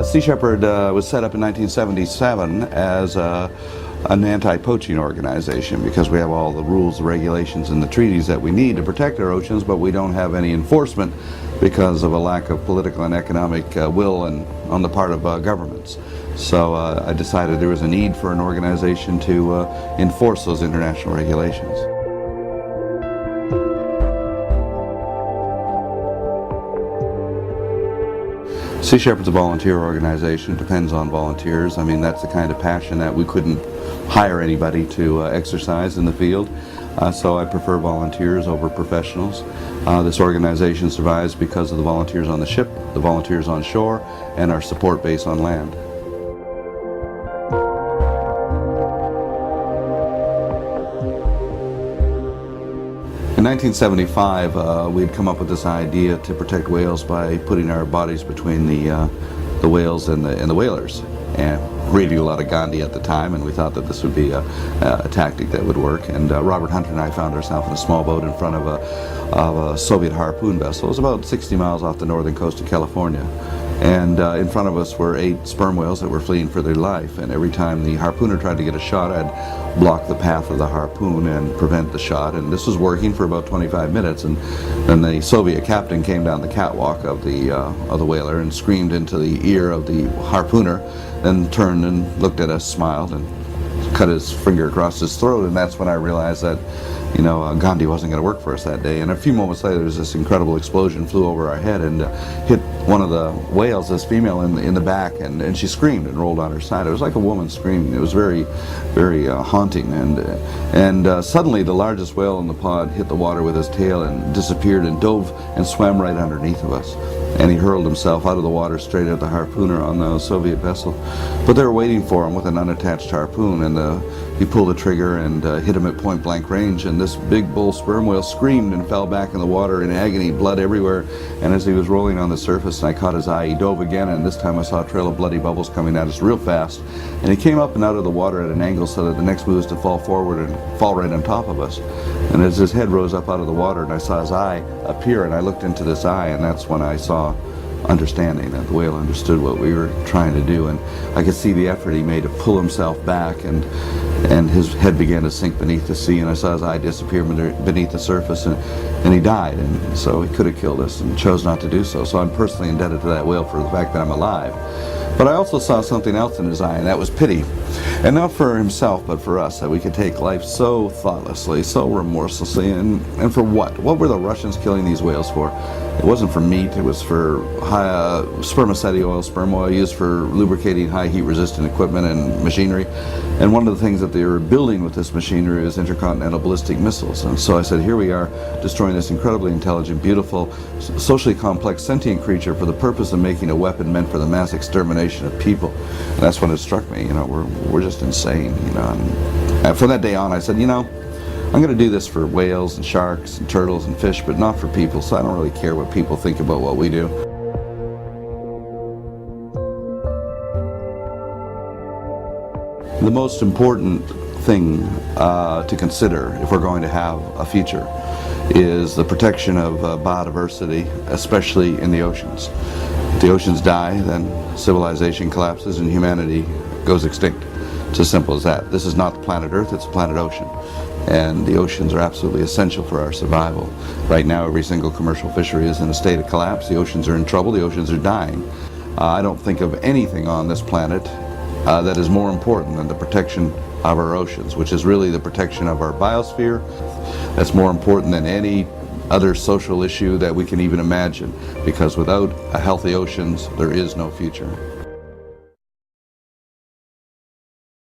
Sea Shepherd was set up in 1977 as an anti-poaching organization because we have all the rules, the regulations, and the treaties that we need to protect our oceans, but we don't have any enforcement because of a lack of political and economic will on the part of governments. So I decided there was a need for an organization to enforce those international regulations. Sea Shepherd's a volunteer organization, depends on volunteers. I mean, that's the kind of passion that we couldn't hire anybody to exercise in the field. So I prefer volunteers over professionals. This organization survives because of the volunteers on the ship, the volunteers on shore, and our support base on land. In 1975, we'd come up with this idea to protect whales by putting our bodies between the whales and the whalers. And reading a lot of Gandhi at the time, and we thought that this would be a tactic that would work. And Robert Hunter and I found ourselves in a small boat in front of a Soviet harpoon vessel. It was about 60 miles off the northern coast of California. And in front of us were 8 sperm whales that were fleeing for their life. And every time the harpooner tried to get a shot, I'd block the path of the harpoon and prevent the shot. And this was working for about 25 minutes. And then the Soviet captain came down the catwalk of the whaler and screamed into the ear of the harpooner, then turned and looked at us, smiled, and cut his finger across his throat. And that's when I realized that, you know, Gandhi wasn't going to work for us that day. And a few moments later, this incredible explosion flew over our head and hit one of the whales, this female, in the back, and she screamed and rolled on her side. It was like a woman screaming. It was very, very haunting. And suddenly, the largest whale in the pod hit the water with his tail and disappeared and dove and swam right underneath of us. And he hurled himself out of the water straight at the harpooner on the Soviet vessel. But they were waiting for him with an unattached harpoon, and he pulled the trigger and hit him at point blank range, and this big bull sperm whale screamed and fell back in the water in agony, blood everywhere. And as he was rolling on the surface and I caught his eye, he dove again, and this time I saw a trail of bloody bubbles coming at us real fast. And he came up and out of the water at an angle so that the next move was to fall forward and fall right on top of us. And as his head rose up out of the water and I saw his eye appear, and I looked into this eye, and that's when I saw understanding that the whale understood what we were trying to do. And I could see the effort he made to pull himself back, and his head began to sink beneath the sea, and I saw his eye disappear beneath the surface, and he died. And so he could have killed us and chose not to do so. So I'm personally indebted to that whale for the fact that I'm alive. But I also saw something else in his eye, and that was pity. And not for himself, but for us, that we could take life so thoughtlessly, so remorselessly, and for what? What were the Russians killing these whales for? It wasn't for meat, it was for spermaceti oil, sperm oil used for lubricating high heat resistant equipment and machinery. And one of the things that they were building with this machinery is intercontinental ballistic missiles. And so I said, here we are destroying this incredibly intelligent, beautiful, socially complex, sentient creature for the purpose of making a weapon meant for the mass extermination of people. And that's when it struck me, you know, we're just insane, you know. And from that day on I said, you know, I'm going to do this for whales and sharks and turtles and fish, but not for people, so I don't really care what people think about what we do. The most important thing to consider if we're going to have a future is the protection of biodiversity, especially in the oceans. If the oceans die, then civilization collapses and humanity goes extinct. It's as simple as that. This is not the planet Earth, it's the planet ocean. And the oceans are absolutely essential for our survival. Right now, every single commercial fishery is in a state of collapse. The oceans are in trouble, the oceans are dying. I don't think of anything on this planet that is more important than the protection of our oceans, which is really the protection of our biosphere. That's more important than any other social issue that we can even imagine, because without a healthy oceans, there is no future.